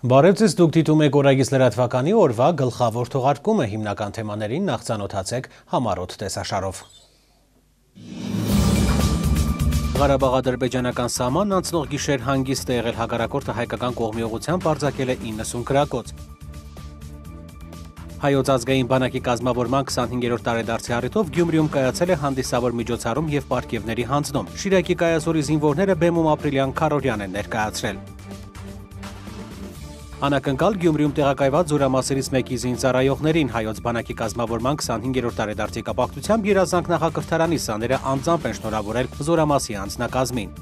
Բարև ձեզ, դուք դիտում եք Օրագիս լրատվականի օրվա գլխավոր թողարկումը, հիմնական թեմաներին նախ ծանոթացեք համառոտ տեսաշարով։ Ղարաբաղ-ադրբեջանական սահմանն անցնող գիշեր հանգիստ է եղել, հակառակորդը հայկական կողմի ուղղությամբ արձակել է 90 գրակոց։ Հայոց ազգային բանակի կազմավորման 25-րդ տարեդարձի առիթով Գյումրիում կայացել է հանդիսավոր միջոցառում եւ պարգևների հանձնում։ Շիրակի կայասորի զինվորները բեմում ապրիլյան քարորյան են ներկայացրել։ Անակնկալ Գյումրիում տեղակայված զորամասերից մեկի զինծառայողներին հայոց բանակի կազմավորման 25-րդ տարեդարձի կապակցությամբ երազանք նախակրթարանի սաները անձամբ են շնորհավորել զորամասի անձնակազմին։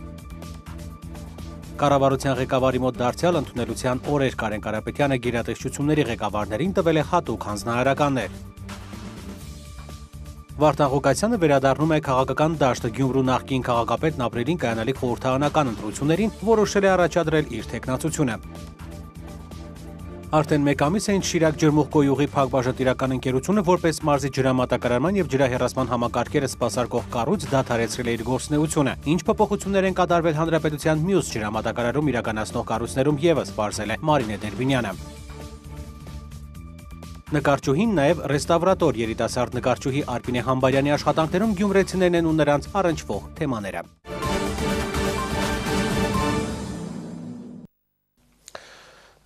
Կառավարության ղեկավարի մոտ դարձյալ ընդունելության օրեր Կարեն Կարապետյանը գերատեսչությունների ղեկավարներին տվել է հատուկ հանձնարարականներ։ Վարդան Ղուկասյանը վերադառնում է քաղաքական դաշտ։ Գյումրու նախկին քաղաքապետն ապրիլին կայանալիք խորհրդարանական ընտրություններին որոշել է առաջադրել իր թեկնածությունը։ Արդեն մեկ ամիս է ինչ Շիրակ ջրմուղ-գոյուղի փակbaşատիրական ընկերությունը որպես մարզի ջրամատակարարման եւ ջրահեռացման համակարգերը սպասարկող կառույց դադարեցրել է իր գործունեությունը։ Ինչ փոփոխություններ են կատարվել հանրապետության մյուս ջրամատակարարում իրականացնող կառույցներում եւս պարզել է Մարինե Դերբինյանը։ Նկարչուհին նաև ռեստավրատոր երիտասարդ նկարչուհի Արպինե Համբարյանի աշխատանքներում գյումրեցիներն են ու նրանց առնչվող թեմաները։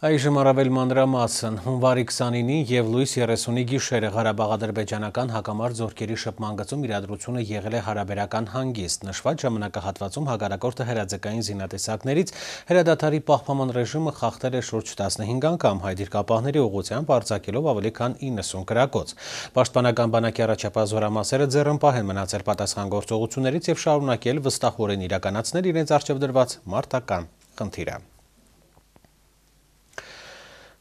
Այժմ առավել մանրամասն հունվարի 29-ի եւ լույս 30-ի գիշերը Ղարաբաղ-ադրբեջանական հակամարտ զորքերի շփման գծում իրադրությունը եղել է հարաբերական հանգիստ։ Նշված ժամանակահատվածում հակառակորդը հրաձգային զինատեսակներից հրադադարի պահպանման ռեժիմը խախտել է շուրջ 15 անգամ, հայ դիրքապահների ուղղությամբ արձակելով ավելի քան 90 գրակոց։ Պաշտպանական բանակի առաջապահ զորամասերը ձեռնպահ են մնացել պատասխան գործողություններից եւ շարունակել վստահորեն իրականացնել իրենց առջեւ դրված մարտական խնդիրը։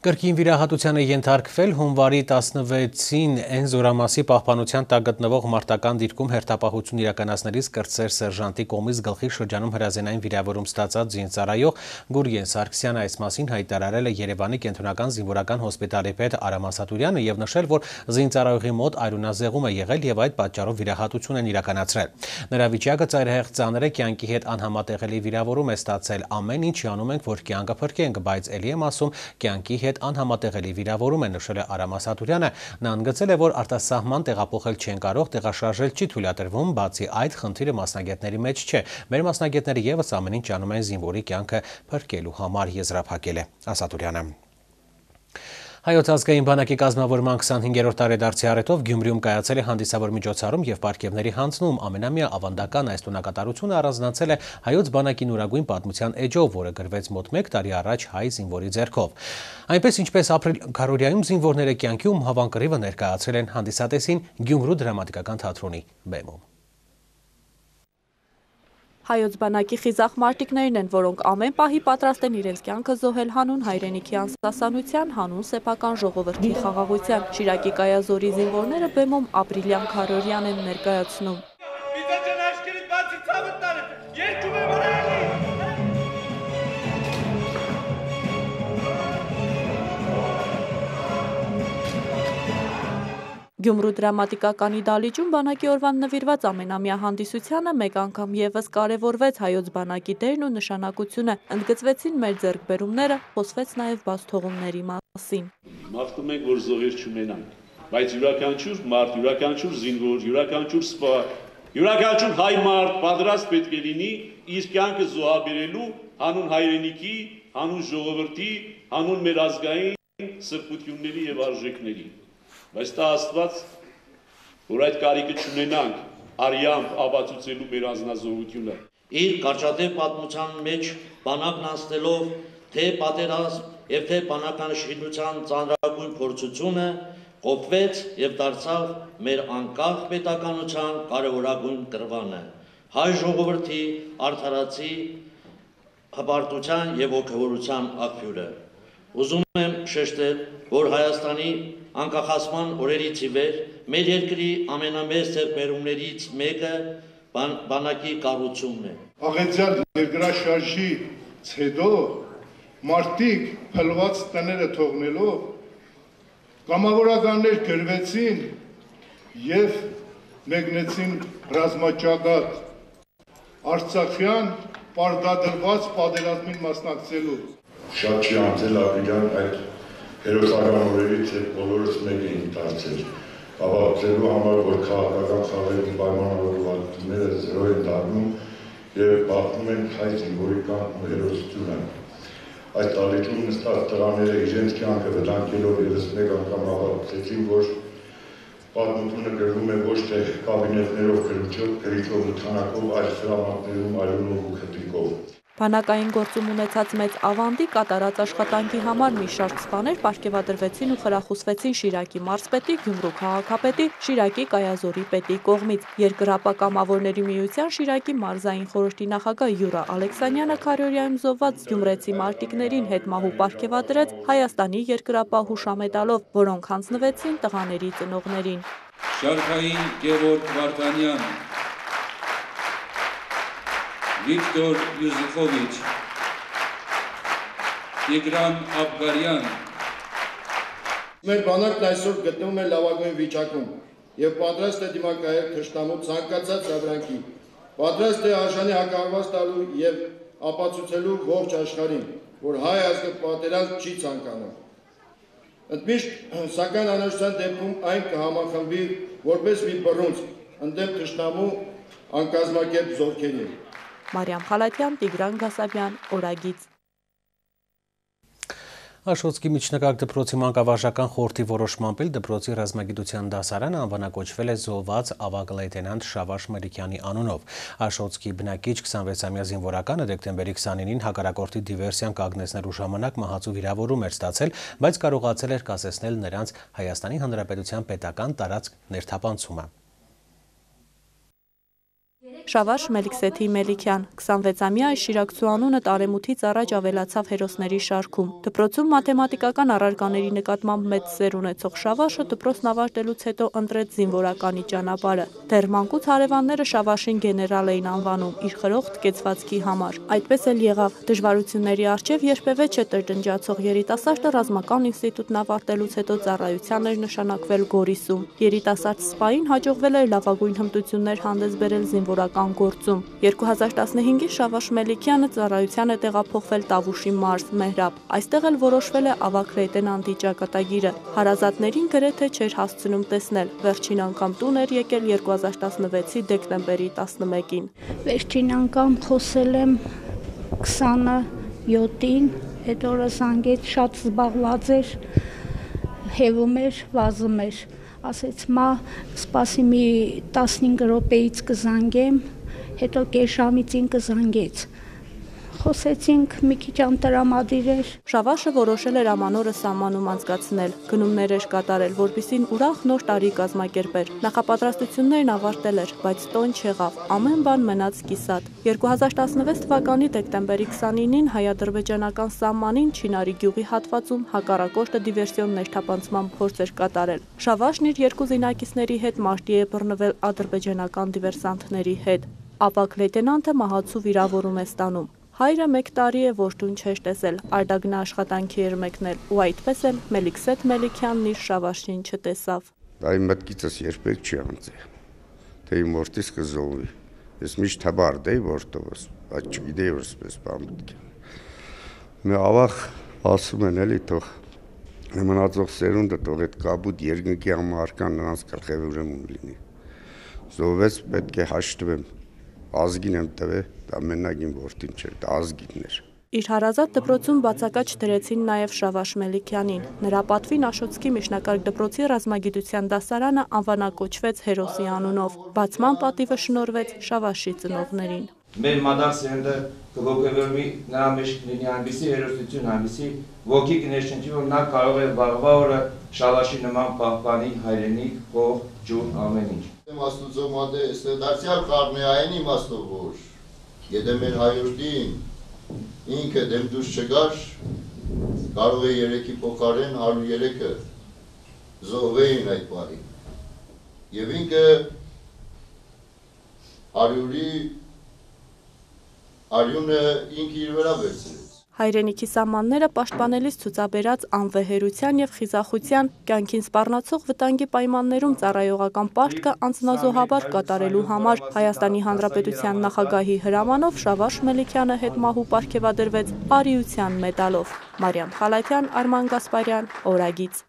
Կրկին վիրահատության է ենթարկվել հունվարի 16-ին այն զորամասի պահպանության տակ գտնվող մարտական դիրքում հերթապահություն իրականացնելիս կրտսեր սերժանտի կողմից գլխի շրջանում հրազենային վիրավորում ստացած զինծառայող Գուրգեն Սարգսյանը այս մասին հայտարարել է Երևանի կենտրոնական զինվորական հոսպիտալի պետ Արամ Ասատուրյանը եւ նշել, որ զինծառայողի մոտ արյունազեղում է եղել եւ այդ պատճառով վիրահատություն են իրականացրել։ Նրա վիճակը ծայրահեղ ծանր է, կյանքի հետ անհամատեղելի վիրավորում է ստացել։ Ամեն ինչ անում ենք, որ կյանքը փրկենք, բայց ելի եմ ասում, կյանքի հետ անհամատեղելի վիրավորում է, նշել է Արամ Ասատուրյանը։ Նա ընդգծել է, որ արտասահման տեղափոխել չեն կարող, տեղաշարժել չի թույլատրվում, բացի այդ խնդիրը մասնագետների մեջ չէ։ Մեր մասնագետները եւս ամեն ինչ անում են զինվորի կյանքը փրկելու համար, եզրափակել է Ասատուրյանը։ Հայոց ազգային բանակի կազմավորման 25-րդ տարեդարձի առիթով Գյումրիում կայացել է հանդիսավոր միջոցառում եւ պարգևների հանձնում։ Ամենամյա ավանդական այս տոնակատարությունը առանձնացել է հայոց բանակի նորագույն պատմության էջով, որը գրվեց մոտ 1 տարի առաջ հայ զինվորի ձեռքով։ Այնպես ինչպես ապրիլ քարորյայում զինվորները կյանքի ու մահվան կռիվը ներկայացրել են հանդիսատեսին Գյումրու դրամատիկական թատրոնի բեմում։ Հայոց բանակի խիզախ մարտիկներն են, որոնք ամեն պահի պատրաստ են իրենց կյանքը զոհել հանուն հայրենիքի անսասանության, հանուն սեփական ժողովրդի խաղաղության։ Շիրակի կայազորի զինվորները բեմում ապրիլյան քարորյան են ներկայացնում։ Գյումրու դրամատիկականի դահլիճում բանակի օրվան նվիրված ամենամյա հանդիսությանը մեկ անգամ եւս կարևորվեց հայոց բանակի դերն ու նշանակությունը, ընդգծվեցին մեր ձեռքբերումները, խոսվեց նաեւ բացթողումների մասին։ Մաղթում ենք, որ զոհեր չունենանք, բայց յուրաքանչյուր մարդ, յուրաքանչյուր զինվոր, յուրաքանչյուր սպա, յուրաքանչյուր հայ մարդ պատրաստ պետք է լինի իր կյանքը զոհաբերելու հանուն հայրենիքի, հանուն ժողովրդի, հանուն մեր ազգային սրբությունների եւ արժեքների։ Բայց դա Աստված, որ այդ կարիքը չունենանք, արյամբ ապացուցելու մեր անձնազոհությունը։ Իր կարճատև պատմության մեջ բանակն անցնելով թե պատերազմ եւ թե բանականաշինության ծանրագույն փորձությունը կոփվեց եւ դարձավ մեր անկախ պետականության կարևորագույն կրվանը, հայ ժողովրդի արդարացի հպարտության եւ ողջավորության աղբյուրը։ Ուզում եմ շեշտել, որ Հայաստանի անկախացման օրերից ի վեր մեր երկրի ամենամեծ ձեռքբերումներից մեկը բանակի կառուցումն է։ Աղետյալ երկրաշարժից հետո մարդիկ փլված տները թողնելով կամավորականներ գրվեցին եւ մեկնեցին ռազմաճակատ Արցախյան պարտադրված պատերազմին մասնակցելու։ շատ չի անցել ապրիլյան այդ հերոսական օրերից այդ բոլորս մեկ էինք դարձել։ Ավարտելու համար, որ քաղաքական խաղերի պայմանավորվածությունները զրո են դառնում և բախվում են հայ զինվորական հերոսությունը։ Այդ տարիքում նստած տղաները իրենց կյանքը վտանգելով ևս մեկ անգամ ապացուցեցին, որ պատմությունը գրվում է ոչ թե կաբինետներով գրիչով նթանակով, այլ սրամատներում այլունով ու քտրիկով։ Բանակային գործում ունեցած մեծ ավանդի կատարած աշխատանքի համար մի շարք սպաներ պարգևատրվեցին ու խրախուսվեցին Շիրակի մարզպետի, Գյումրու քաղաքապետի, Շիրակի կայազորի պետի կողմից։ Երկրապահ կամավորների միության Շիրակի մարզային խորհրդի նախագահ Յուրա Ալեքսանյանը քարոզիայում զոհված գյումրեցի մարտիկներին հետմահու պարգևատրեց Հայաստանի երկրապահ հուշամեդալով, որոնք հանձնվեցին տղաների ծնողներին։ Շարքային Գևորգ Վարդանյան, Վիկտոր Յուզեֆովիչ, Տիգրան Աբգարյան։ Մեր բանակն այսօր գտնվում է լավագույն վիճակում և պատրաստ է դիմակայել թշնամու ցանկացած ապրանքի, պատրաստ է արժանի հակահարված տալու և ապացուցելու ողջ աշխարհին, որ հայ ազգը պատերազմ չի ցանկանում։ Ընդմիշտ սակայն անհրաժեշտության դեպքում այն կհամախմբվի որպես մի բռունցք ընդդեմ թշնամու անկազմակերպ զորքերի։ Մարիամ Խալաթյան, Տիգրան Գասաբյան, Օրագիծ։ Աշոտսկի միջնակարգ դպրոցի մանկավարժական խորհրդի որոշմամբ էլ դպրոցի ռազմագիտության դասարանը անվանակոչվել է զոհված ավագ լեյտենանտ Շավարժ Մելիքյանի անունով։ Աշոտսկի բնակիչ 26-ամյա զինվորականը դեկտեմբերի 29-ին հակառակորդի դիվերսիան կանգնեցնելու ժամանակ մահացու վիրավորում էր ստացել, բայց կարողացել էր կասեցնել նրանց Հայաստանի Հանրապետության պետական տարածք ներթափանցումը։ Շավարժ Մելիքսեթի Մելիքյան, 26-ամյա այս շիրակցու անունը տարեմութից առաջ ավելացավ հերոսների շարքում։ Դպրոցում մաթեմատիկական առարկաների նկատմամբ մեծ սեր ունեցող Շավարժը դպրոցն ավարտելուց հետո ընտրեց զինվորականի ճանապարհը։ Դեռ մանկուց հարևանները Շավարժին գեներալ էին անվանում իր խրոխտ կեցվածքի համար։ Այդպես էլ եղավ։ Դժվարությունների առջև երբևէ չտրտնջացող երիտասարդը ռազմական ինստիտուտն ավարտելուց հետո ծառայության էր նշանակվել Գորիսում։ Երիտասարդ սպային հաջողվել էր լավագույն հմտություններ հանդես բերել զինվորական գործում։ 2015-ին Շավարժ Մելիքյանը ծառայության է տեղափոխվել Տավուշի մարզ Մեհրաբ։ Այստեղ էլ որոշվել է ավագ լեյտենանտի ճակատագիրը։ Հարազատներին գրեթե չէր հասցնում տեսնել։ Վերջին անգամ տուն էր եկել 2016-ի դեկտեմբերի 11-ին։ Վերջին անգամ խոսել եմ 27-ին, այդ օրը զանգեց, շատ զբաղված էր, հևում էր, վազում էր։ Ասեց մա սպասի մի 15 րոպեից կզանգեմ, հետո կես ժամից կզանգեց։ Խոսեցինք, մի քիչ անտրամադիր էր։ Շավարժը որոշել էր ամանորը սահմանում անցկացնել, գնումներ էր կատարել, որպեսզի ուրախ նոր տարի կազմակերպեր։ Նախապատրաստություններն ավարտել էր, բայց տոն չեղավ, ամեն բան մնաց կիսատ։ 2016 թվականի դեկտեմբերի 29-ին հայ-ադրբեջանական սահմանին Չինարի գյուղի հատվածում հակառակորդը դիվերսիոն ներթափանցման փորձ էր կատարել։ Շավարժն իր երկու զինակիցների հետ մարտի է բռնվել ադրբեջանական դիվերսանտների հետ։ Ավագ լեյտենանտը մահացու վիրավորում է ստանում։ Հայրը 1 տարի է, որ տուն չէր տեսել, արդագնա աշխատանքի էր մեկնել, ու այդպես էլ Մելիքսեթ Մելիքյանն իր Շավարժին չտեսավ։ Այն մտքիցս երբեք չի անցել, թե իմ որդիս կզոհվի։ Ես միշտ հբարդ էի որդովս, բայց չգիտեի, որ սպես բան պետք է։ Մի ավաղ ասում են էլի, թող մնացող սերունդը թող այդ կապուտ երկնքի համարկան նրանց գլխի ուրեմն լինի։ Զոհվեց, պետք է հաշտվեմ, ազգին եմ տվել, դա մենակ իմ որդին չէր, դա ազգինն էր։ Իր հարազատ դպրոցում բացակաչ դրեցին նաև Շավարժ Մելիքյանին։ Նրա պատվին Աշոտսկի միջնակարգ դպրոցի ռազմագիտության դասարանը անվանակոչվեց հերոսի անունով։ Բացման պատիվը շնորհվեց Շավարժի ծնողներին։ Մեր մադար սերունդը կողոքվի նրա մեջ լինի այնպիսի հերոսություն, այնպիսի ոգի կներշնչի, որ նա կարող է վաղվա օրը Շավարժի նման պահպանի հայրենիք, հող, ջուր, ամեն ինչ։ Աստուծո մատե ստեդարցիալ խառնեային իմաստով որ եթե մեր հայորդին ինքը դեմ դուրս չգար, կարող է 3-ի փոխարեն 103-ը զոհվեին այդ պահին։ Եվ ինքը արյունը ինքը իր վրա վերցրեց։ Հայրենիքի սահմանները պաշտպանելիս ցուցաբերած անվեհերության եւ խիզախության, կյանքին սպառնացող վտանգի պայմաններում ծառայողական պարտքը անձնազոհաբար կատարելու համար Հայաստանի Հանրապետության նախագահի հրամանով Շավարժ Մելիքյանը հետմահու պարգևադրվեց արիության մեդալով։ Մարիամ Խալաթյան, Արման Գասպարյան, Օրագիծ։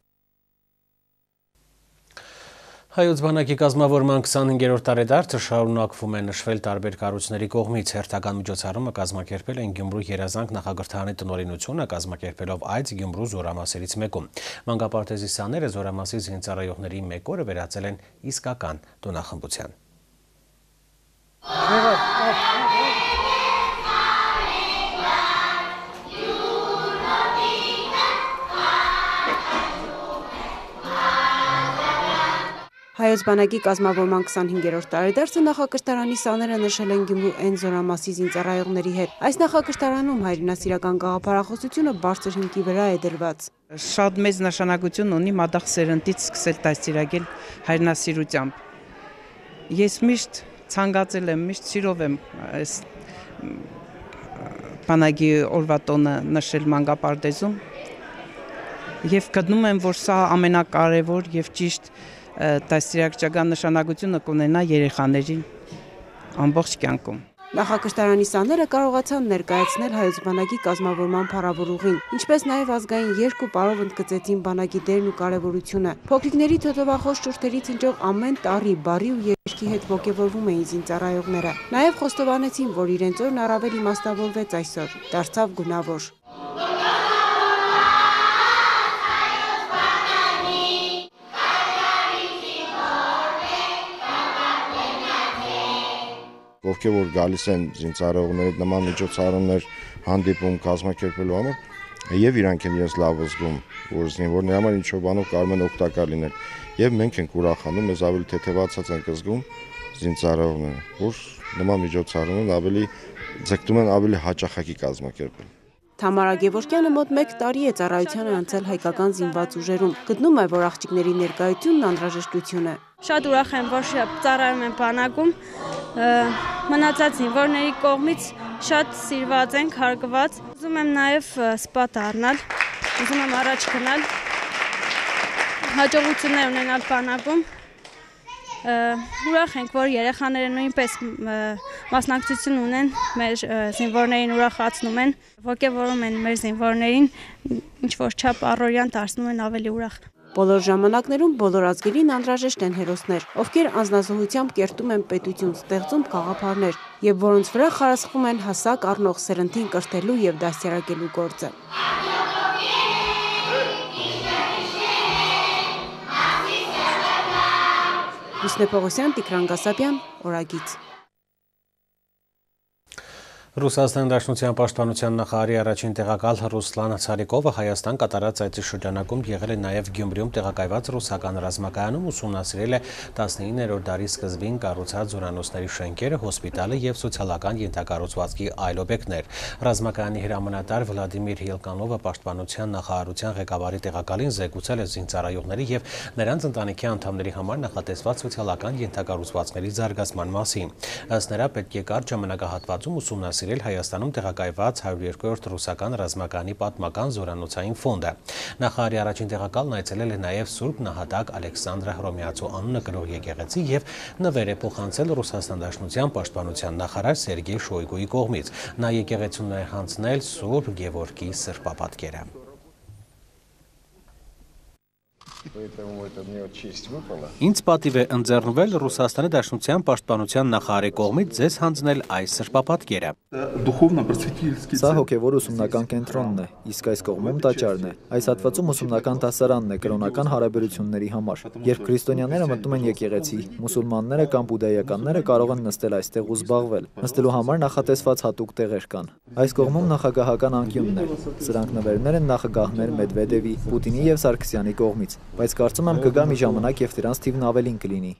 Հայոց բանակի կազմավորման 25-րդ տարեդարձը շարունակվում է նշվել տարբեր կառույցների կողմից։ Հերթական միջոցառումը կազմակերպել են Գյումրու երազանք նախագահանի տնօրինությունը, կազմակերպելով այց Գյումրու զորամասերից մեկում։ Մանկապարտեզի սաները զորամասի զինծառայողների մեկ օրը վերածել են իսկական տոնախմբության։ Հայոց բանակի կազմավորման 25-րդ տարեդարձը նախակրթարանի սաները նշել են Գյումրու N զորամասի զինծառայողների հետ։ Այս նախակրթարանում հայրենասիրական գաղափարախոսությունը բարձր հիմքի վրա է դրված։ Շատ մեծ նշանակություն ունի մատաղ սերնդից սկսել դաստիարակել հայրենասիրությամբ։ Ես միշտ ցանկացել եմ, միշտ սիրով եմ այս բանակի օրվա տոնը նշել մանկապարտեզում եւ գտնում եմ, որ սա ամենակարևոր եւ ճիշտ դաստիարակչական նշանակությունը կունենա երեխաներին ամբողջ կյանքում։ Նախակրթարանի սաները կարողացան ներկայացնել հայոց բանակի կազմավորման փառավորուղին, ինչպես նաև ազգային երկ ու պարով ընդգծեցին բանակի դերն ու կարևորությունը։ Փոքրիկների թոթովախոս շուրթերից ընջող ամեն տառի, բառի ու երգի հետ ոգևորվում էին զինծառայողները։ Նաև խոստովանեցին, որ իրենց օրն առավել իմաստավորվեց այսօր, դարձավ գունավոր։ Ովքեր որ գալիս են զինծառայողների նման միջոցառումներ հանդիպում կազմակերպելու համար եւ իրանք են իրենց լավ զգում, որ զինվորների համար ինչ-որ բանով կարող են օգտակար լինել եւ մենք ենք ուրախանում, մեզ ավելի թեթևացած ենք զգում զինծառայողները, որ նման միջոցառումներ ավելի ձգտում են ավելի հաճախակի կազմակերպել։ Թամարա Գևորգյանը մոտ 1 տարի է ծառայության անցել հայկական զինված ուժերում։ Գտնում է, որ աղջիկների ներկայությունն անհրաժեշտություն է։ Շատ ուրախ եմ, որ ծառայում եմ բանակում, մնացած զինվորների կողմից շատ սիրված ենք, հարգված։ Ուզում եմ նաև սպա դառնալ, ուզում եմ առաջ գնալ, հաջողություններ ունենալ բանակում։ Ուրախ ենք, որ երեխաները նույնպես մասնակցություն ունեն, մեր զինվորներին ուրախացնում են, ոգևորում են մեր զինվորներին, ինչ-որ չափ առօրյան դարձնում են ավելի ուրախ։ Բոլոր ժամանակներում բոլոր ազգերին անհրաժեշտ են հերոսներ, ովքեր անձնազոհությամբ կերտում են պետություն, ստեղծում գաղափարներ եւ որոնց վրա խարսխվում են հասակ առնող սերնդին կրթելու եւ դաստիարակելու գործը։ Լուսնե Պողոսյան, Տիգրան Գասապյան, Օրագիծ։ Ռուսաստանի Դաշնության պաշտպանության նախարարի առաջին տեղակալ Ռուսլան Ցարիկովը Հայաստան կատարած այցի շրջանակում եղել է նաև Գյումրիում տեղակայված ռուսական ռազմակայանում ուսումնասիրել է 19-րդ դարի սկզբին կառուցած զորանոցների շենքերը, հոսպիտալը եւ սոցիալական ենթակառուցվածքի այլ օբյեկտներ։ Ռազմակայանի հրամանատար Վլադիմիր Հիլկանովը պաշտպանության նախարարության ղեկավարի տեղակալին զեկուցել է զինծառայողների եւ նրանց ընտանիքի անդամների համար նախատեսված սոցիալական ենթակառուցվածքների զարգացման մասին։ Ըստ նրա պետք է կարճ ժամանակահատվածում ուսումնասիրել Հայաստանում տեղակայված 102-րդ ռուսական ռազմակայանի պատմական զորանոցային ֆոնդը։ Նախարարի առաջին տեղակալն այցելել է նաև Սուրբ Նահատակ Ալեքսանդրա Հռոմեացու անունը կրող եկեղեցի եւ նվեր է փոխանցել Ռուսաստան Դաշնության պաշտպանության նախարար Սերգեյ Շոյգուի կողմից։ Նա եկեղեցուն է հանձնել Սուրբ Գևորգի սրբապատկերը։ Ինձ պատիվ է ընձեռնվել Ռուսաստանի Դաշնության պաշտպանության նախարարի կողմից ձեզ հանձնել այս սրբապատկերը։ Սա հոգևոր ուսումնական կենտրոնն է, իսկ այս կողմում տաճարն է։ Այս հատվածում ուսումնական դասարանն է կրոնական հարաբերությունների համար։ Երբ քրիստոնյաները մտնում են եկեղեցի, մուսուլմանները կամ բուդդայականները կարող են նստել այստեղ ու զբաղվել։ Նստելու համար նախատեսված հատուկ տեղեր կան։ Այս կողմում նախագահական անկյունն է։ Սրանք նվերներ են նախագահներ Մեդվեդևի, Պուտինի եւ Սարգսյանի կողմից, բայց կարծում եմ կգա մի ժամանակ եւ դրանց թիվն ավելին կլինի։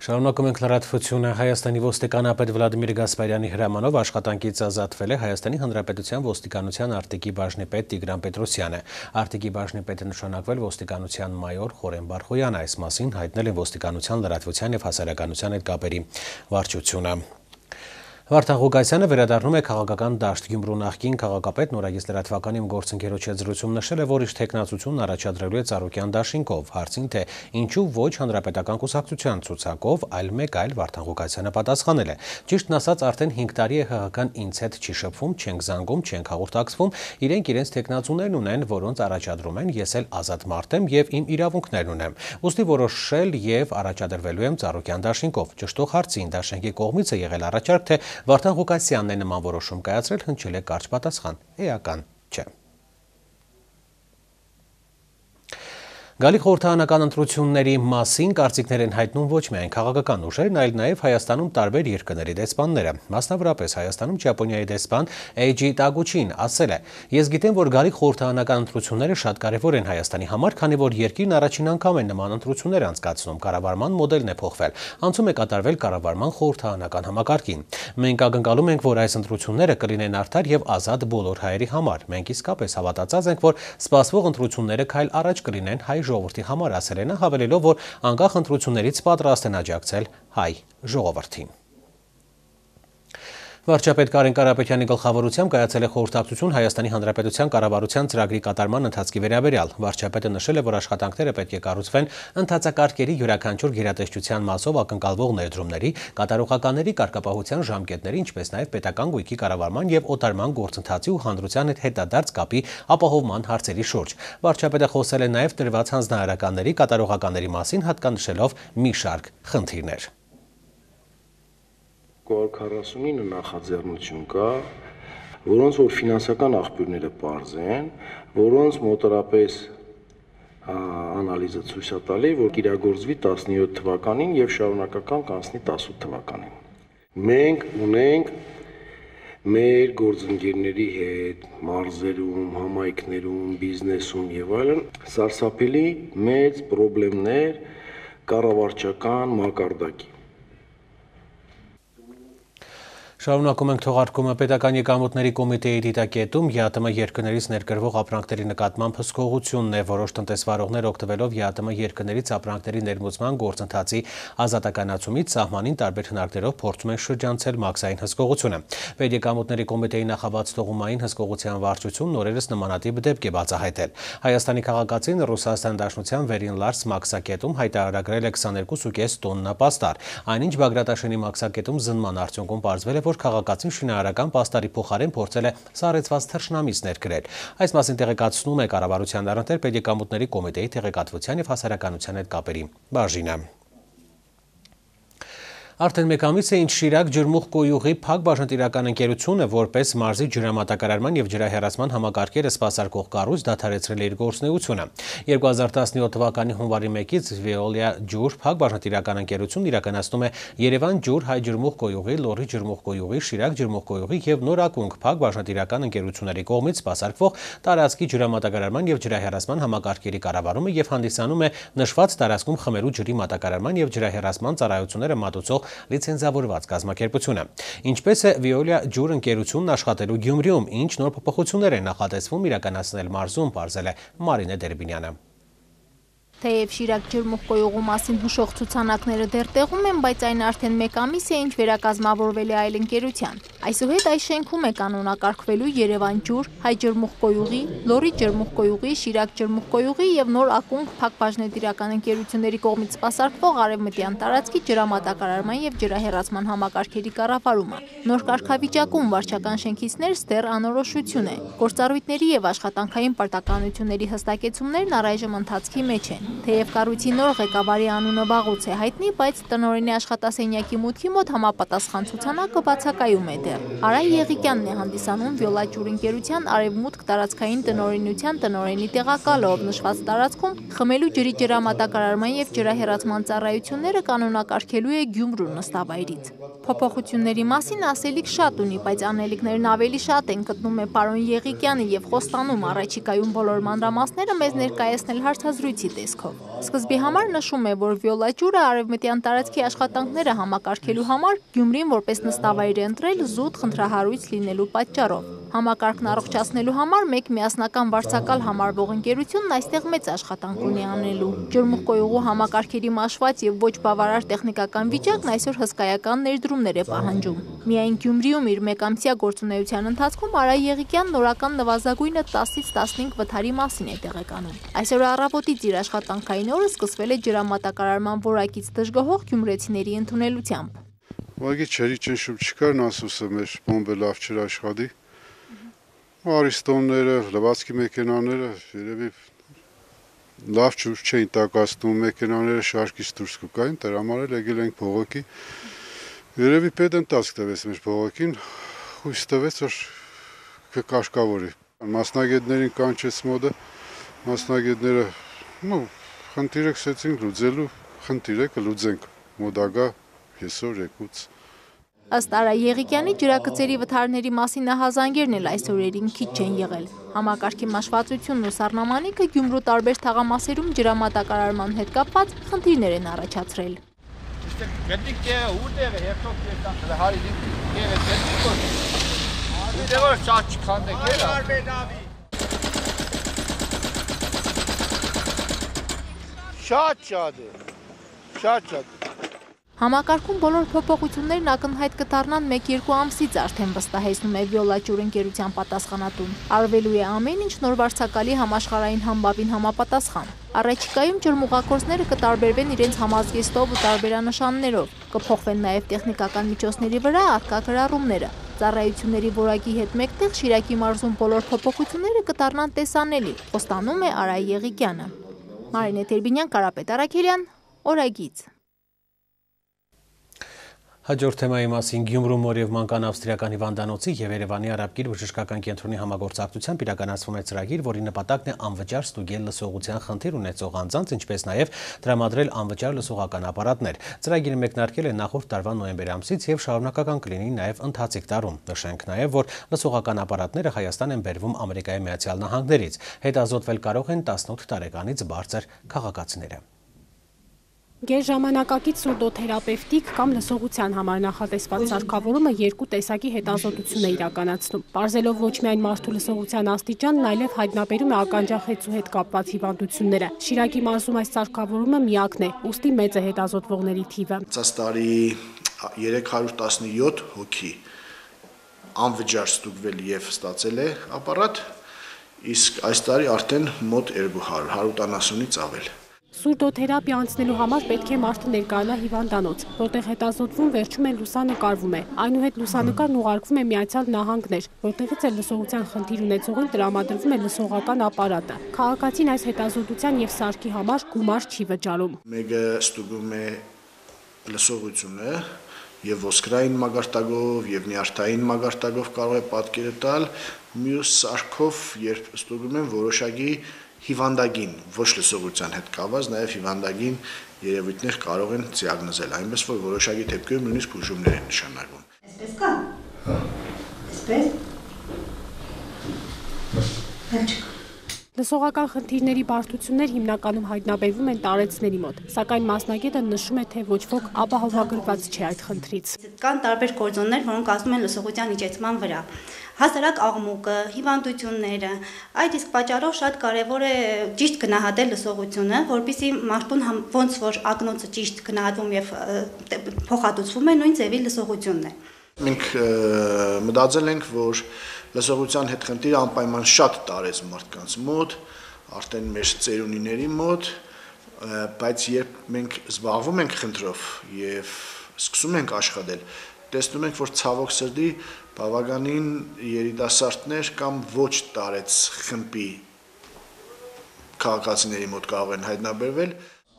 Շարունակում ենք լրատվությունը։ Հայաստանի ոստիկանապետ Վլադիմիր Գասպարյանի հրամանով աշխատանքից ազատվել է Հայաստանի Հանրապետության ոստիկանության արտիկի բաժնիպետ Տիգրան Պետրոսյանը։ Արտիկի բաժնիպետը նշանակվել ոստիկանության մայոր Խորեն Բարխոյանը, այս մասին հայտնել է ոստիկանության լրատվության եւ հասարակայնության հետ կապերի վարչությունը։ Վարդան Ղուկասյանը վերադառնում է քաղաքական դաշտ։ Գյումրու նախկին քաղաքապետ Նորագիծ լրատվականի գործընկերոջ հետ զրույցում նշել է, որ իր թեկնածությունն առաջադրելու է Ծառուկյան դաշինքով։ Հարցին, թե ինչու ոչ հանրապետական կուսակցության ցուցակով, այլ մեկ այլ, Վարդան Ղուկասյանը պատասխանել է. ճիշտն ասած, արդեն 5 տարի է ՀՀԿ-ն ինձ հետ չի շփվում, չենք զանգում, չենք հաղորդակցվում, իրենք իրենց թեկնածուներն ունեն, որոնց առաջադրում են, ես էլ ազատ մարդ եմ եւ իմ իրավունքներն ունեմ։ Ուստի որոշել եւ առաջադրվելու եմ Ծառուկյան դաշինքով։ Ճշտող հարցին դաշինքի կողմից է եղել առաջարկ, թե Վարդան Ղուկասյանն է նման որոշում կայացրել, հնչել է կարճ պատասխան. էական չէ։ Գալիք խորհրդարանական ընտրությունների մասին կարծիքներ են հայտնում ոչ միայն քաղաքական ուժերն, այլ նաև Հայաստանում տարբեր երկրների դեսպանները։ Մասնավորապես Հայաստանում Ճապոնիայի դեսպան Էյջի Տագուչին ասել է. «Ես գիտեմ, որ գալիք խորհրդարանական ընտրությունները շատ կարևոր են Հայաստանի համար, քանի որ երկիրն առաջին անգամ է նման ընտրություններ անցկացնում, կառավարման մոդելն է փոխվել, անցում է կատարվել կառավարման խորհրդարանական համակարգին։ Մենք ակնկալում ենք, որ այս ընտրությունները կլինեն արդար եւ ազատ բոլոր հայերի համար։ Մենք իսկապես հավատացած ենք, որ սպասվող ընտրությունները քայլ առաջ կլինեն հայ ժողովրդի համար», ասել է նա, հավելելով, որ անկախ ընտրություններից պատրաստ են աջակցել հայ ժողովրդին։ Վարչապետ Կարեն Կարապետյանի գլխավորությամբ կայացել է խորհրդակցություն Հայաստանի Հանրապետության կառավարության ծրագրի կատարման ընթացքի վերաբերյալ։ Վարչապետը նշել է, որ աշխատանքները պետք է կառուցվեն ընթացակարգերի յուրաքանչյուր գերատեսչության մասով ակնկալվող ներդրումների, կատարողականների կարգապահության ժամկետների, ինչպես նաև պետական գույքի կառավարման եւ օտարման գործընթացի ու հանրության հետ հետադարձ կապի ապահովման հարցերի շուրջ։ Վարչապետը խոսել է նաև տրված հանձնարարականների կատարողականների մասին, հատկանշելով մի շարք խնդիրներ։ 49 նախաձեռնություն կա, որոնց որ ֆինանսական աղբյուրները պարզ են, որոնց մոտարապես անալիզը ցույց է տալի, որ իրագործվի 17 թվականին եւ շարունակական կանցնի 18 թվականին։ Մենք ունենք մեր գործընկերների հետ մարզերում, համայնքներում, բիզնեսում եւ այլն սարսափելի մեծ խնդիրներ կառավարչական մակարդակի։ Շարունակում ենք թողարկումը պետական եկամուտների կոմիտեի դիտակետում ԵԱՏՄ երկրներից ներկրվող ապրանքների նկատմամբ հսկողությունն է, որոշ տնտեսվարողներ օգտվելով ԵԱՏՄ երկրներից ապրանքների ներմուծման գործընթացի ազատականացումից սահմանին տարբեր հնարքներով փորձում են շրջանցել մաքսային հսկողությունը։ Պետեկամուտների կոմիտեի նախաբացթողումային հսկողության վարչությունն օրերս նմանատիպ դեպք է բացահայտել։ Հայաստանի քաղաքացին Ռուսաստան Դաշնության Վերին Լարս մաքսակետում հայտարարագրել է 22.5 տոննա պաստառ։ Այնինչ Բագրատաշենի մաքսակետում զննման արդյունքում պարզվել է, որ քաղաքացին շինարարական պաստարի փոխարեն փորձել է սառեցված թռչնամիս ներկրել։ Այս մասին տեղեկացնում է կառավարության առընթեր պետեկամուտների կոմիտեի տեղեկատվության եւ հասարակայնության հետ կապերի բաժինը։ Արդեն մեկ ամիս է, ինչ Շիրակ ջրմուղ կոյուղի Փակ բաժնետիրական ընկերությունը որպես մարզի ջրամատակարարման եւ ջրահեռացման համակարգերը սպասարկող կառույց դադարեցրել է իր գործունեությունը։ 2017 թվականի հունվարի 1-ից Veolia ջուր Փակ բաժնետիրական ընկերությունն իրականացնում է Երևան ջուր հայ ջրմուղ կոյուղի, Լոռի ջրմուղ կոյուղի, Շիրակ ջրմուղ կոյուղի եւ Նոր Ակունք Փակ բաժնետիրական ընկերությունների կողմից սպասարկվող տարածքի ջրամատակարարման եւ ջրահեռացման համակարգերի կառավարումը եւ հանդիսանում է նշված տարածքում խմելու ջրի մատակարարման եւ ջրահեռացման ծառայությունները մատուցող լիցենզավորված կազմակերպությունը։ Ինչպես է Veolia ջուր ընկերությունն աշխատելու Գյումրիում, ինչ նոր փոփոխություններ են նախատեսվում իրականացնել մարզում, պարզել է Մարինե Դերբինյանը։ Թեև Շիրակ ջրմուղ կոյուղու մասին հուշող ցուցանակները դեռ տեղում են, բայց այն արդեն մեկ ամիս է, ինչ վերակազմավորվել է այլ ընկերության։ Այսուհետ այս շենքում է կանոնակարգվելու Երևան ջուր, հայ ջրմուղ կոյուղի, Լոռի ջրմուղ կոյուղի, Շիրակ ջրմուղ կոյուղի եւ Նոր Ակունք Փակ բաժնետիրական ընկերությունների կողմից սպասարկվող արևմտյան տարածքի ջրամատակարարման եւ ջրահեռացման համակարգերի կառավարումը։ Նոր կարգավիճակում վարչական շենքից ներս դեռ անորոշություն է։ Գործառույթների եւ աշխատանքային պարտականությունների հստակեցումներն առայժմ ընթացքի մեջ են։ Թեև կառույցի նոր ղեկավարի անունը վաղուց է հայտնի, բայց տնօրենի աշխատասենյակի մուտքի մոտ համապատասխան ցուցանակը բացակայում է դեռ։ Արա Եղիկյանն է հանդիսանում Veolia ջուր ընկերության արևմուտք տարածքային տնօրենության տնօրենի տեղակալը, ով նշված տարածքում խմելու ջրի ջրամատակարարման եւ ջրահեռացման ծառայությունները կանոնակարգելու է Գյումրու նստավայրից։ Փոփոխությունների մասին ասելիք շատ ունի, բայց անելիքներն ավելի շատ են, գտնում է պարոն Եղիկյանը եւ խոստանում առաջիկայում բոլոր մանրամասները մեզ ներկայացնել հարցազրույցի տեսքով։ Սկզբի համար նշում է, որ Veolia ջուրը արևմտյան տարածքի աշխատանքները համակարգելու համար Գյումրին որպես նստավայր է ընտրել զուտ խնդրահարույց լինելու պատճառով։ Համակարգն առողջացնելու համար մեկ միասնական վարձակալ համարվող ընկերությունն այստեղ մեծ աշխատանք ունի անելու։ Ջրմուղկոյուղու համակարգերի մաշված եւ ոչ բավարար տեխնիկական վիճակն այսօր հսկայական ներդրումներ է պահանջում։ Միայն Գյումրիում իր մեկամսյա գործունեության ընթացքում Արա Եղիկյանն օրական նվազագույնը 10-ից 15 վթարի մասին է տեղեկանում։ Այսօր առավոտից իր աշխատանքային օրը սկսվել է ջրամատակարարման որակից դժգոհող գյումրեցիների ընդունելությամբ։ Ուղղակի չերի ճնշում չկար, ասուսը մեր բոմբը լավ չէր աշխատի։ Արիստոնները, լվացքի մեքենաները երևի լավ չէին տակացնում, մեքենաները շարքից դուրս կգային, դրա համար էլ եկել ենք փողոքի։ Երևի պետընթացք տվեց մեր փողոքին, հույս տվեց, որ կկաշկավորի։ Մասնագետներին կանչեց մոդը, մասնագետները խնդիրը սկսեցին լուծելու, խնդիրը կլուծենք մոդագա այսօր եկուց։ Ըստ Արա Եղիկյանի ջրագծերի վթարների մասին նահազանգերն էլ այս օրերին քիչ չեն եղել։ Համակարգի մաշվածությունն ու սառնամանիքը Գյումրու տարբեր թաղամասերում ջրամատակարարման հետ կապված խնդիրներ են առաջացրել։ Շատ Համակարգում բոլոր փոփոխություններն ակնհայտ կդառնան 1-2 ամսից արդեն վստահեցնում է Վիոլաճյուր ընկերության պատասխանատուն։ Արվելու է ամեն ինչ նոր վարձակալի համաշխարհային համբավին համապատասխան։ Առաջիկայում ջրմուղակոծները կտարբերվեն իրենց համազգեստով ու տարբերանշաններով, կփոխվեն նաև տեխնիկական միջոցների վրա առկա գրառումները։ Ծառայությունների որակի հետ մեկտեղ Շիրակի մարզում բոլոր փոփոխությունները կդառնան տեսանելի, խոստանում է Արա Եղիկյանը։ Մարինե Տերբինյան, Կարապետ Արաքելյան, Օրագիծ։ Հաջորդ թեմայի մասին Գյումրու մոր և մանկան ավստրիական հիվանդանոցի և Երևանի Արաբկիր բժշկական կենտրոնի համագործակցությամբ իրականացվում է ծրագիր, որի նպատակն է անվճար ստուգել լսողության խնդիր ունեցող անձանց, ինչպես նաև տրամադրել անվճար լսողական ապարատներ։ Ծրագիրը մեկնարկել է նախորդ տարվա նոյեմբեր ամսից և շարունակական կլինի նաև ընթացիկ տարում։ Նշենք նաև, որ լսողական ապարատները Հայաստան են բերվում Ամերիկայի Միացյալ Նահանգներից։ Հետազոտվել կարող են 18 տարեկանից բարձր քաղաքացիները։ Գերժամանակակից սուրդոթերապևտիկ կամ լսողության համար նախատեսված սարքավորումը երկու տեսակի հետազոտություն է իրականացնում։ Պարզելով ոչ միայն մարդու լսողության աստիճանն, այլև հայտնաբերում է ականջախեցու հետ կապված հիվանդությունները։ Շիրակի մարզում այս սարքավորումը միակն է, ուստի մեծ է հետազոտվողների թիվը։ Այս տարի 317 հոգի անվճար ստուգվել եւ ստացել է ապարատ, իսկ այս տարի արդեն մոտ 200, 180-ից ավել։ Սուրդոթերապիա անցնելու համար պետք է մարդը ներկայանա հիվանդանոց, որտեղ հետազոտվում, վերջում է լուսանկարվում է։ Այնուհետ լուսանկարն ուղարկվում է Միացյալ Նահանգներ, որտեղից էլ լսողության խնդիր ունեցողին տրամադրվում է լսողական ապարատը։ Քաղաքացին այս հետազոտության եւ սարքի համար գումար չի վճարում։ Մեկը ստուգում է լսողությունը եւ ոսկրային մագարտակով եւ նյարդային մագարտակով կարող է պատկերը տալ, մյուս սարքով երբ ստուգում են որոշակի հիվանդագին, ոչ լսողության հետ կապված, նաև հիվանդագին երևույթներ կարող են դիագնոզել, այնպես որ որոշակի դեպքերում նույնիսկ բուժումներ են նշանակվում։ Այսպես կա։ Այսպես։ Լսողական խնդիրների բարդություններ հիմնականում հայտնաբերվում են տարեցների մոտ, սակայն մասնագետը նշում է, թե ոչ ոք ապահովագրված չէ այդ խնդրից։ Կան տարբեր գործոններ, որոնք ազդում են լսողության իջեցման վրա։ Հասարակ աղմուկը, հիվանդությունները, այդ իսկ պատճառով շատ կարևոր է ճիշտ գնահատել լսողությունը, որպեսզի մարդուն ոնց որ ակնոցը ճիշտ գնահատվում եւ փոխհատուցվում է, նույն ձևի լսողությունն է։ Մենք մտածել ենք, որ լսողության հետ խնդիրը անպայման շատ տարեց մարդկանց մոտ, արդեն մեր ծերունիների մոտ, բայց երբ մենք զբաղվում ենք խնդրով եւ սկսում ենք աշխատել, տեսնում ենք, որ ցավոք սրտի բավականին երիտասարդներ կամ ոչ տարեց խմբի քաղաքացիների մոտ կարող են հայտնաբերվել։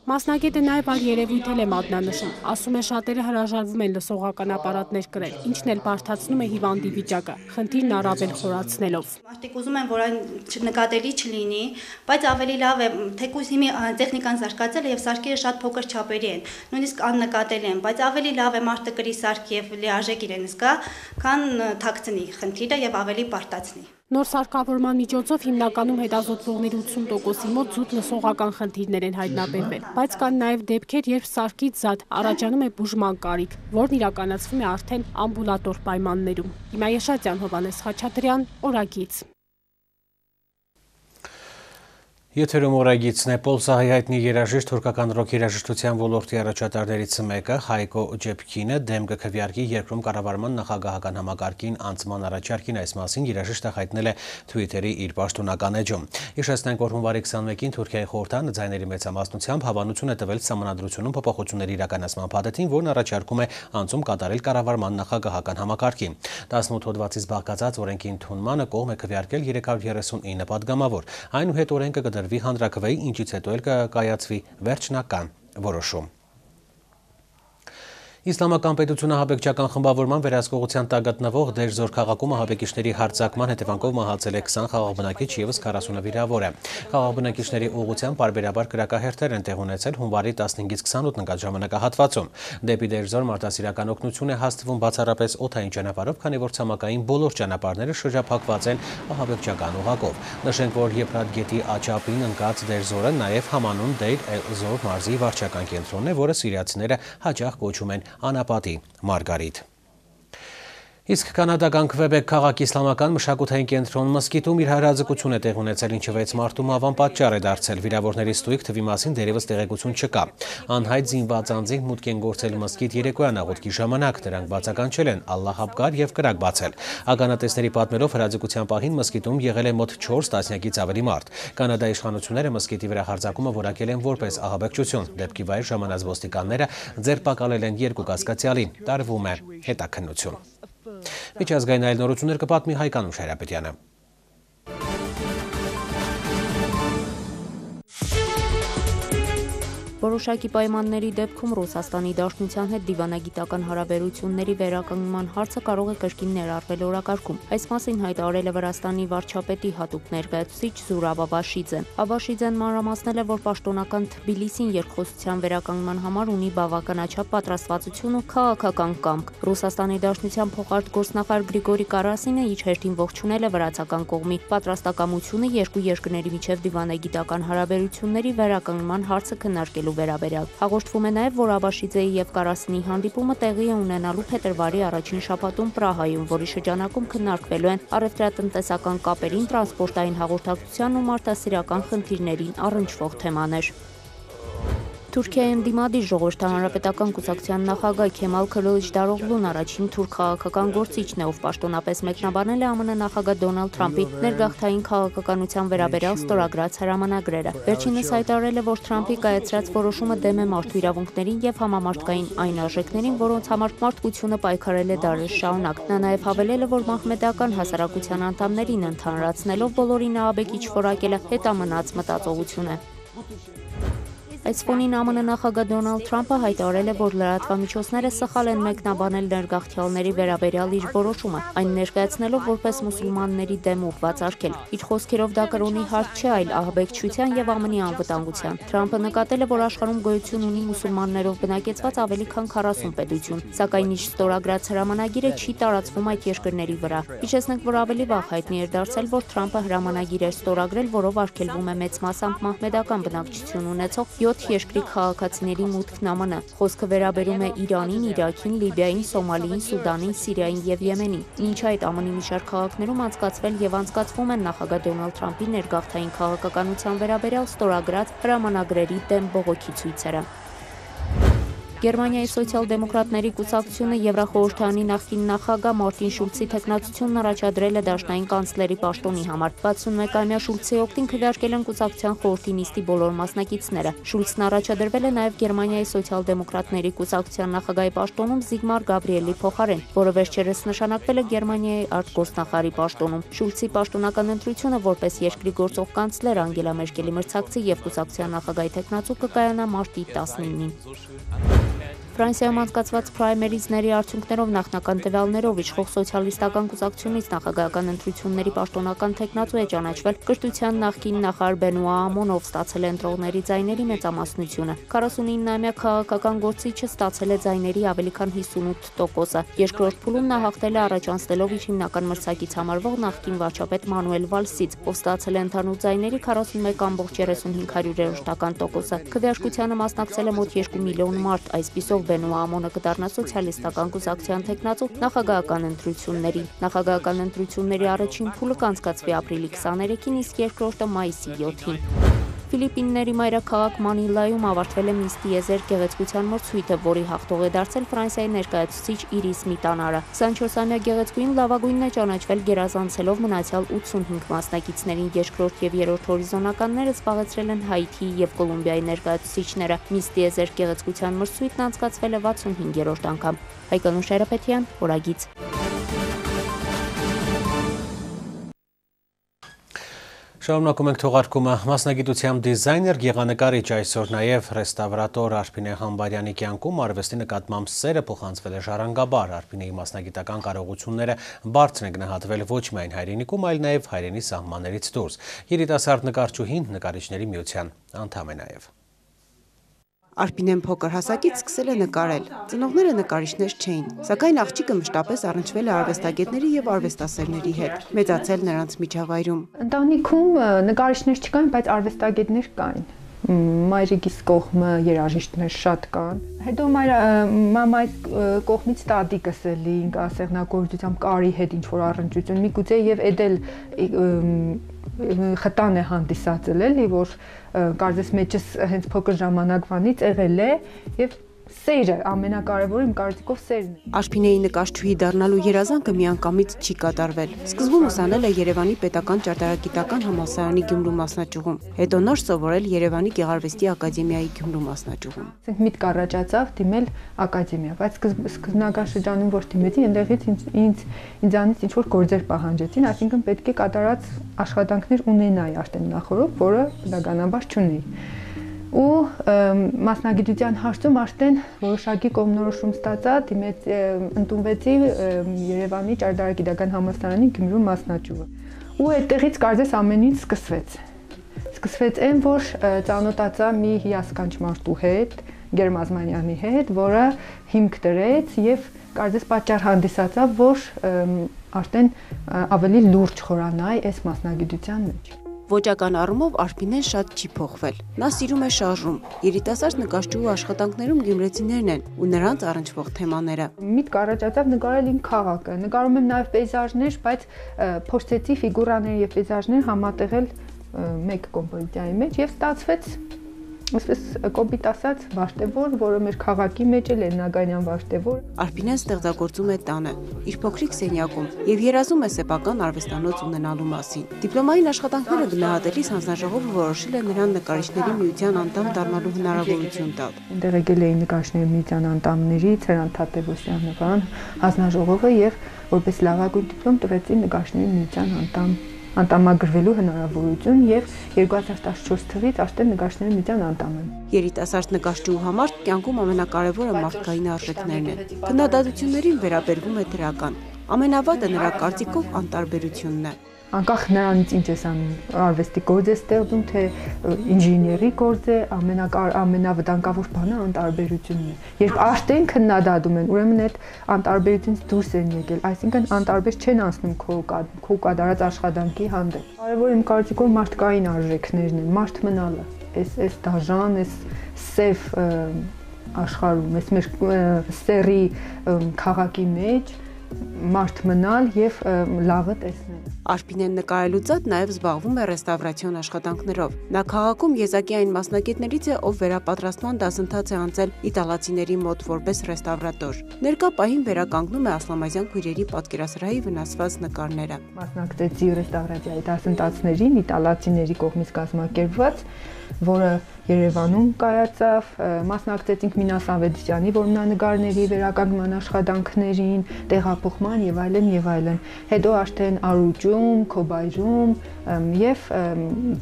Մասնագետը նաև այլ երևույթ է մատնանշում, ասում է շատերը հրաժարվում են լսողական ապարատներ կրել, ինչն էլ բարդացնում է հիվանդի վիճակը, խնդիրն առավել խորացնելով։ Մարդիկ ուզում են, որ այն նկատելի չլինի, բայց ավելի լավ է, թեկուզ հիմի տեխնիկան զարգացել է եւ սարքերը շատ փոքր չափերի են, նույնիսկ աննկատելի են, բայց ավելի լավ է մարդը կրի սարք եւ լիարժեք իրեն զգա, քան թաքցնի խնդիրը եւ ավելի բարդացնի։ Նոր սարքավորման միջոցով հիմնականում հետազոտվողների 80%-ի մոտ զուտ լսողական խնդիրներ են հայտնաբերվել, բայց կան նաև դեպքեր, երբ սարքից զատ առաջանում է բուժման կարիք, որն իրականացվում է արդեն ամբուլատոր պայմաններում։ Հիմա Եշատյան, Հովհաննես Խաչատրյան, Օրագիծ։ Եթերում օրագիծն է Պոլսահի հայտնի երաժիշտ թուրքական ռոք երաժշտության ոլորտի առաջատարներից մեկը Հայկո Ջեփքինը դեմ կքվեարկի երկրում կառավարման նախագահական համակարգին անցման առաջարկին այս մասին երաժիշտը հայտնել է Twitter-ի իր պաշտոնական էջում։ Հիշեցնենք, որ հունվարի 21-ին Թուրքիայի խորհրդարանը ձայների մեծամասնությամբ հավանություն է տվել Սահմանադրությունում փոփոխությունների իրականացման փաթեթին, որն առաջարկում է անցում կատարել կառավարման նախագահական համակարգին։ 18 հոդվածից բաղկացած օրենքի ընդունմանը կողմ է քվեարկել 339 падգամավոր։ Այնուհետ օրենքը կդրվի հանրաքվեի, ինչից հետո էլ կկայացվի վերջնական որոշում։ Իսլամական պետությունը ահաբեկչական խմբավորման վերահսկողության տակ գտնվող Դեժզոր քաղաքում ահաբեկիչների հարձակման հետևանքով մահացել է 20 խաղաղբնակիչ եւս 40-ը վիրավոր է։ Խաղաղբնակիչների ուղղությամբ պարբերաբար կրակահերթեր են տեղ ունեցել հունվարի 15-ից 28 ընկած ժամանակահատվածում։ Դեպի Դեժզոր մարդասիրական օգնություն է հասցվում բացառապես օդային ճանապարհով, քանի որ ցամաքային բոլոր ճանապարհները շրջափակված են ահաբեկչական ուղղակով։ Նշենք, որ Եփրատ գետի աճապին ընկած Դեժզորը նաև համանուն Դեյր Էլ-Զոր մարզի վարչական կենտրոնն է, որը սիրիացիները հաճախ կոչում են Անապատի Մարգարիտ։ Իսկ կանադական Քվեբեկ քաղաքի իսլամական մշակութային կենտրոն մզկիթում իր հարազատությունը տեղ ունեցել, ինչը 6 մարտում ավան պատճառ է դարձել։ Վիրավորների ստույգ թվի մասին դեռևս տեղեկություն չկա։ Անհայտ զինված անձինք մուտք են գործել մզկիթ երեկոյան աղոթքի ժամանակ, դրանք բացականչել են Ալլահ Աբգար եւ կրակ բացել։ Ականատեսների պատմերով հարազատության պահին մզկիթում եղել է մոտ 4 տասնյակից ավելի մարդ։ Կանադայի իշխանությունները մզկիթի վրա հարձակումը որակել են որպես ահաբեկչություն։ Դեպքի վայր ժամանած ոստիկանները ձերբակալել են 2 կասկածյալի, տարվում է հետաքննություն։ Միջազգային այլ նորություններ կպատմի Հայկանուշ Հայրապետյանը։ Որոշակի պայմանների դեպքում Ռուսաստանի Դաշնության հետ դիվանագիտական հարաբերությունների վերականգնման հարցը կարող է կրկին ներառվել օրակարգում։ Այս մասին հայտարարել է Վրաստանի վարչապետի հատուկ ներկայացուցիչ Զուրաբ Աբաշիձեն։ Աբաշիձեն մանրամասնել է, որ պաշտոնական Թբիլիսին երկխոսության վերականգնման համար ունի բավականաչափ պատրաստվածություն ու քաղաքական կամք։ Ռուսաստանի Դաշնության փոխարտգործնախարար Գրիգորի Կարասինը իր հերթին ողջունել է վրացական կողմի պատրաստակամությունը երկու երկրների միջև դիվանագիտական հարաբերությունների վերականգնման հարցը քննարկելու վերաբերյալ։ Հաղորդվում է նաև, որ Աբաշիձեի եւ Կարասինի հանդիպումը տեղի է ունենալու փետրվարի առաջին շաբաթում Պրահայում, որի շրջանակում քննարկվելու են առևտրատնտեսական կապերին, տրանսպորտային հաղորդակցության ու մարդասիրական խնդիրներին առնչվող թեմաներ։ Թուրքիայի ընդդիմադիր ժողովրդահանրապետական կուսակցության նախագահ Քեմալ Քլիչդարօղլուն առաջին թուրք քաղաքական գործիչն է, ով պաշտոնապես մեկնաբանել է ԱՄՆ նախագահ Դոնալդ Թրամփի ներգաղթային քաղաքականության վերաբերյալ ստորագրած հրամանագրերը։ Վերջինս հայտարարել է, որ Թրամփի կայացրած որոշումը դեմ է մարդու իրավունքներին եւ համամարտկային այն արժեքներին, որոնց համար մարդկությունը պայքարել է դարեր շարունակ։ Նա նաև հավելել է, որ մահմեդական հասարակության անդամներին ընդհանրացնելով բոլորին ահաբեկիչ որակելը հետամնաց մտածողություն է։ Այս ֆոնին ԱՄՆ նախագահ Դոնալդ Թրամփը հայտարարել է, որ լրատվամիջոցները սխալ են մեկնաբանել ներգաղթյալների վերաբերյալ իր որոշումը, այն ներկայացնելով որպես մուսուլմանների դեմ ուղղված արգելք։ Իր խոսքերով դա կրոնի հարց չէ, այլ ահաբեկչության եւ ԱՄՆ-ի անվտանգության։ Թրամփը նկատել է, որ աշխարհում գոյություն ունի մուսուլմաններով բնակեցված ավելի քան 40 պետություն, սակայն իր ստորագրած հրամանագիրը չի տարածվում այդ երկրների վրա։ Հիշեցնենք, որ ավելի վաղ հայտնի էր դարձել, որ Թրամփը հրամանագիր էր ստորագրել, որով արգելվում է մեծ մասամբ մահմեդական բնակչություն ունեցող 7 երկրի քաղաքացիների մուտքն ԱՄՆ։ Խոսքը վերաբերում է Իրանին, Իրաքին, Լիբիային, Սոմալիին, Սուդանին, Սիրիային եւ Եմենին։ Մինչ այդ ԱՄՆ-ի մի շարք քաղաքներում անցկացվել եւ անցկացվում են նախագահ Դոնալդ Թրամփի ներգաղթային քաղաքականության վերաբերյալ ստորագրած հրամանագրերի դեմ բողոքի ցույցերը։ Գերմանիայի սոցիալ-դեմոկրատների կուսակցությունը Եվրախորհրդանի նախկին նախագահ Մարտին Շուլցի թեկնածությունն առաջադրել է դաշնային կանցլերի պաշտոնի համար։ 61-ամյա Շուլցի օգտին քվեարկել են կուսակցության խորհրդի նիստի բոլոր մասնակիցները։ Շուլցն առաջադրվել է նաև Գերմանիայի սոցիալ-դեմոկրատների կուսակցության նախագահի պաշտոնում Զիգմար Գաբրիելի փոխարեն, որը վերջերս նշանակվել է Գերմանիայի արտգործնախարարի պաշտոնում։ Շուլցի պաշտոնական ընտրությունը որպես երկրի գործող կանցլեր Անգելա Մերկելի մրցակցի եւ կուսակցության նախագահի թեկնածու կկայանա մարտի 19-ին։ Ֆրանսիայում անցկացված պրայմերիզների արդյունքներով նախնական տվյալներով իշխող սոցիալիստական կուսակցությունից նախագահական ընտրությունների պաշտոնական թեկնածու է ճանաչվել կրթության նախկին նախարար Բենուա Ամոնով, ստացել է ընտրողների ձայների մեծամասնությունը։ 49-ամյա քաղաքական գործիչը ստացել է ձայների ավելի քան 58%-ը։ Երկրորդ փուլում նա հաղթել է առաջ անցնելով իր հիմնական մրցակից համարվող նախկին վարչապետ Մանուել Վալսից, ով ստացել է ընդհանուր ձայների 41.35%-ը։ Քվեարկությանը մասնակցել է մոտ 2 միլիոն մարդ, այսպիսով Բենուա Ամոնը կդառնա սոցիալիստական կուսակցության թեկնածու նախագահական ընտրություններին։ Նախագահական ընտրությունների առաջին փուլը կանցկացվի ապրիլի 23-ին, իսկ երկրորդը մայիսի 7-ին։ Ֆիլիպինների մայրաքաղաք Մանիլայում ավարտվել է Միss Տիեզեր գեղեցկության մրցույթը, որի հաղթող է դարձել Ֆրանսիայի ներկայացուցիչ Իրիս Միտանարը։ 24-ամյա գեղեցկուհին լավագույնն է ճանաչվել գերազանցելով մնացյալ 85 մասնակիցներին։ Երկրորդ եւ երրորդ հորիզոնականները զբաղեցրել են Հայիթիի եւ Կոլումբիայի ներկայացուցիչները։ Միss Տիեզեր գեղեցկության մրցույթն անցկացվել է 65-րդ անգամ։ Հայկանուշ Շարապետյան, Օրագից։ Շարունակում ենք թողարկումը։ Մասնագիտությամբ դիզայներ, գեղանկարիչ, այսօր նաև ռեստավրատոր Արփինե Համբարյանի կյանքում արվեստի նկատմամբ սերը փոխանցվել է ժառանգաբար։ Արփինեի մասնագիտական կարողությունները բարձր են գնահատվել ոչ միայն հայրենիքում, այլ նաև հայրենի սահմաններից դուրս։ Երիտասարդ նկարչուհին Նկարիչների միության անդամ է նաև։ Արփինեն փոքր հասակից սկսել է նկարել։ Ծնողները նկարիչներ չէին, սակայն աղջիկը մշտապես առնչվել է արվեստագետների եւ արվեստասերների հետ, մեծացել նրանց միջավայրում։ Ընտանիքում նկարիչներ չկային, բայց արվեստագետներ կային։ Մայրիկիս կողմը երաժիշտներ շատ կան։ Հետո մամայիս կողմից տատիկս էլի ինքը ասեղնագործությամբ կարի հետ ինչ-որ առնչություն, միգուցե եւ էդել խտան է հանդիսացել էլի, որ կարծես մեջս հենց փոքր ժամանակվանից եղել է եւ սերը ամենակարևորը իմ կարծիքով սերն է։ Արփինեի նկարչուհի դառնալու երազանքը միանգամից չի կատարվել։ Սկզբում ուսանել է Երևանի պետական ճարտարագիտական համալսարանի Գյումրու մասնաճյուղում, հետո նոր սովորել Երևանի Գեղարվեստի ակադեմիայի Գյումրու մասնաճյուղում։ Միտք առաջացավ դիմել ակադեմիա, բայց սկզբնական շրջանում ոչ դիմեցի, այնտեղից ինձանից ինչ որ գործեր պահանջեցին, այսինքն պետք է կատարած աշխատանքներ ունենայի արդեն նախորդ, որը բնականաբար չունեի։ Ու մասնագիտության հարցում արդեն որոշակի կողմնորոշում ստացա, ընդունվեցի Երևանի ճարտարագիտական համալսարանի Գյումրու մասնաճյուղը։ Ու այդտեղից կարծես ամեն ինչ սկսվեց։ Սկսվեց այն, որ ծանոթացա մի հիասքանչ մարդու հետ, Գերմ Ազմանյանի հետ, որը հիմք դրեց եւ կարծես պատճառ հանդիսացավ, որ արդեն ավելի լուրջ խորանայի այս մասնագիտության մեջ։ Ոճական առումով Արփինեն շատ չի փոխվել։ Նա սիրում է շարժում։ Երիտասարդ նկարչուհու աշխատանքներում գյումրեցիներն են ու նրանց առնչվող թեմաները։ Միտք առաջացավ նկարել իմ քաղաքը։ Նկարում եմ նաև պեյզաժներ, բայց փորձեցի ֆիգուրաներ եւ պեյզաժներ համատեղել մեկ կոմպոզիցիայի մեջ եւ ստացվեց այսպես կոպիտ ասած վարդեվոր, որը մեր քաղաքի մեջ է Լեննագանյան վարդեվոր։ Արփինեն ստեղծագործում է տանը, իր փոքրիկ սենյակում եւ երազում է սեփական արվեստանոց ունենալու մասին։ Դիպլոմային աշխատանքները գնահատելիս հանձնաժողովը որոշել է նրան Նկարիչների միության անդամ դառնալու հնարավորություն տալ։ Այնտեղ եկել էին Նկարիչների միության անդամներից Սերան Թատևոսյանը, հանձնաժողովը եւ որպես լավագույն դիպլոմ տվեցին Նկարիչների միության անդամագրվելու հնարավորություն եւ 2014 թվականից արդեն Նկարիչների միության անդամ եմ։ Երիտասարդ նկարչուհու համար կյանքում ամենակարևորը մարդկային արժեքներն են։ Քննադատություններին վերաբերվում է դրական։ Ամենավատը նրա կարծիքով անտարբերությունն է։ Անկախ նրանից ինչ ես անում, արվեստի գործ է ստեղծում, թե ինժեների գործ է, ամենավտանգավոր բանը անտարբերությունն է։ Երբ արդեն քննադատում են, ուրեմն այդ անտարբերությունից դուրս են եկել, այսինքն անտարբեր չեն անցնում քո կատարած աշխատանքի հանդեպ։ Կարևորը իմ կարծիքով մարդկային արժեքներն են, մարդ մնալը, այս դաժան, այս սև աշխարհում, այս մեր սերի քաղաքի մեջ մարդ մնալ եւ լավը տեսնել։ Արփինեն նկարելուց զատ նաև զբաղվում է ռեստավրացիոն աշխատանքներով։ Նա քաղաքում եզակի այն մասնագետներից է, ով վերապատրաստման դասընթաց է անցել իտալացիների մոտ որպես ռեստավրատոր։ Ներկա պահին վերականգնում է Ասլամազյան քույրերի պատկերասրահի վնասված նկարները։ Մասնակցեցի ռեստավրացիայի դասընթացներին իտալացիների կողմից կազմակերպված, որը Երևանում կայացավ, մասնակցեցինք Մինաս Ավետիսյանի որմնանկարների վերականգնման աշխատանքներին, տեղափոխման եւ այլն։ Հետո արդեն Արուջում, Քոբայրում եւ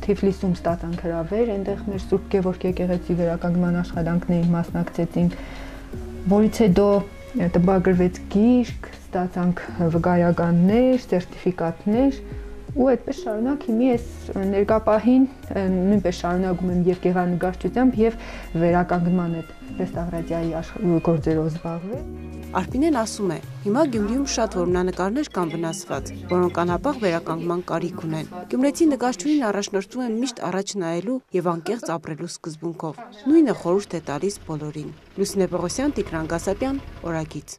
Թիֆլիսում ստացանք հրավեր, այնտեղ մեր Սուրբ Գևորգ եկեղեցի վերականգնման աշխատանքներին մասնակցեցինք։ որից հետո տպագրվեց գիրք, ստացանք վկայականներ, սերտիֆիկատներ ու այդպես շարունակ հիմի այս ներկապահին նույնպես շարունակում եմ եւ գեղանկարչությամբ եւ վերականգնման այդ ռեստավրացիայի գործերով զբաղվել։ Արփինեն ասում է, հիմա Գյումրիում շատ որմնանկարներ կան վնասված, որոնք անապահ վերականգնման կարիք ունեն։ Գյումրեցի նկարչուհին առաջնորդում է միշտ առաջ նայելու եւ անկեղծ ապրելու սկզբունքով։ Նույնը խորհուրդ է տալիս բոլորին։ Լուսինե Պողոսյան, Տիգրան Գասապյան, Օրագիծ։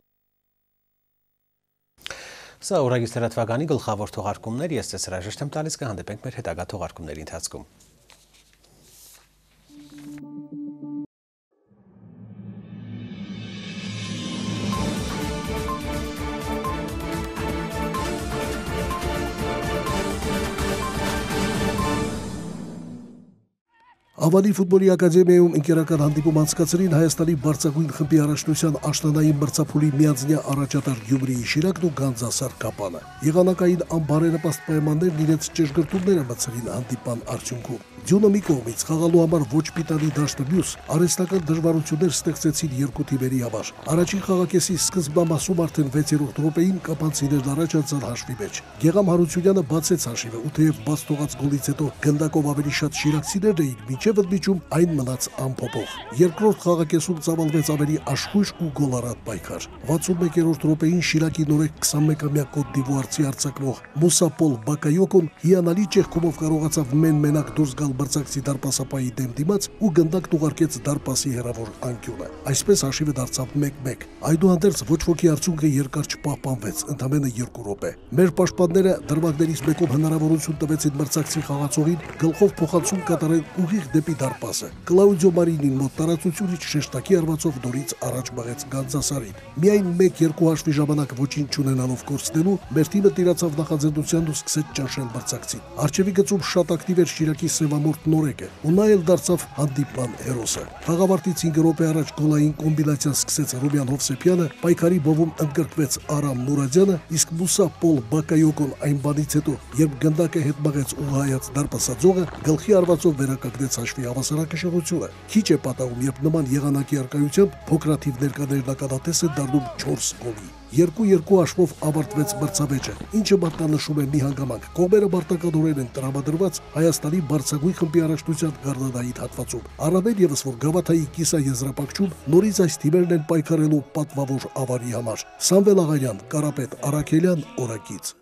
Սա օրագիծ լրատվականի գլխավոր թողարկումներ, ես ձեզ հրաժեշտ եմ տալիս, կհանդիպենք մեր հետագա թողարկումների ընթացքում։ Ավանի ֆուտբոլի ակադեմիայում ընկերական հանդիպում անցկացրին Հայաստանի բարձրագույն խմբի առաջնության աշնանային մրցափուլի միանձնյա առաջատար Գյումրիի Շիրակն ու Գանձասար Կապանը։ Եղանակային անբարենպաստ պայմաններն իրենց ճշգրտումները մտցրին հանդիպան արդյունքում։ Ձյունը մի կողմից խաղալու համար ոչ պիտանի դաշտը մյուս արհեստական դժվարություններ ստեղծեցին երկու թիմերի համար։ Առաջին խաղակեսի սկզբնամասում արդեն 6-րդ րոպեին կապանցիներն առաջ անցան հաշվի մեջ։ Գեգամ Հարությունյանը բացեց հաշիվը ու թեև բաց թողած գոլից հետո գնդակով ավելի շատ շիրակցիներ էին, մինչև ընդմիջում այն մնաց անփոփոխ։ Երկրորդ խաղակեսում ծավալվեց ավելի աշխույժ ու գոլարատ պայքար։ 61-րդ րոպեին Շիրակի նորեկ 21-ամյա Կոտ դ'Իվուարցի արձակվող Մուսա Պոլ Բակայոկոն հիանալի ճեղքումով կարողացավ մեն-մենակ դուրս գալ բրցակցի դարպասապայի դեմ դիմաց ու գնդակն ուղարկեց դարպասի հեռավոր անկյունը։ Այսպես հաշիվը դարձավ 1-1։ Այդուհանդերձ ոչ ոքի արդյունքը երկար չպահպանվեց, ընդամենը 2 րոպե։ Մեր պաշտպանները դրվագներից մեկով հնարավորություն տվեցին մրցակցի խաղացողին գլխով փոխանցում կատարել ուղիղ դեպի դարպասը։ Կլաուդիո Մարինին մոտ տարածությունից շեշտակի արվածով նորից առաջ մղեց Գանձասարին։ Միայն 1-2 հաշվի ժամանակ ոչինչ չունենալով կորցնելու մեր թիմը տիրացավ նախաձեռնությանն ու սկսեց ճնշել մրցակցին։ Արջևի գծում շատ ակտիվ էր Շիրակի սևամորթ Նորեկը, ու նա էլ դարձավ հանդիպման հերոսը։ Խաղավարտից 5 րոպե առաջ գոլային կոմբինացիան սկսեց Ռուբյան Հովսեփյանը, պայքարի բովում ընդգրկվեց Արամ Մուրադյանը, իսկ Մուսա Պոլ Բակայոկոն այն բանից հետո, երբ գնդակը հետ մղեց ու հայաց դարպասաձողը, գլխի արվածով վերականգնեց հաշվի հավասարակշռությունը։ Քիչ է պատահում, երբ նման եղանակի առկայությամբ փոքրաթիվ ներկաներն ականատես են դառնում 4 գոլի։ 2-2 հաշվով ավարտվեց մրցավեճը, ինչը մատնանշում է մի հանգամանք։ Կողմերը պարտականորեն են տրամադրված Հայաստանի բարձրագույն խմբի առաջնության գարնանային հատվածում։ Առավել ևս, որ Գավաթայի կիսաեզրափակչում նորից այս թիմերն են պայքարելու պատվավոր ավարի համար։ Սամվել Աղարյան, Կարապետ Արաքելյան, Օրագիծ։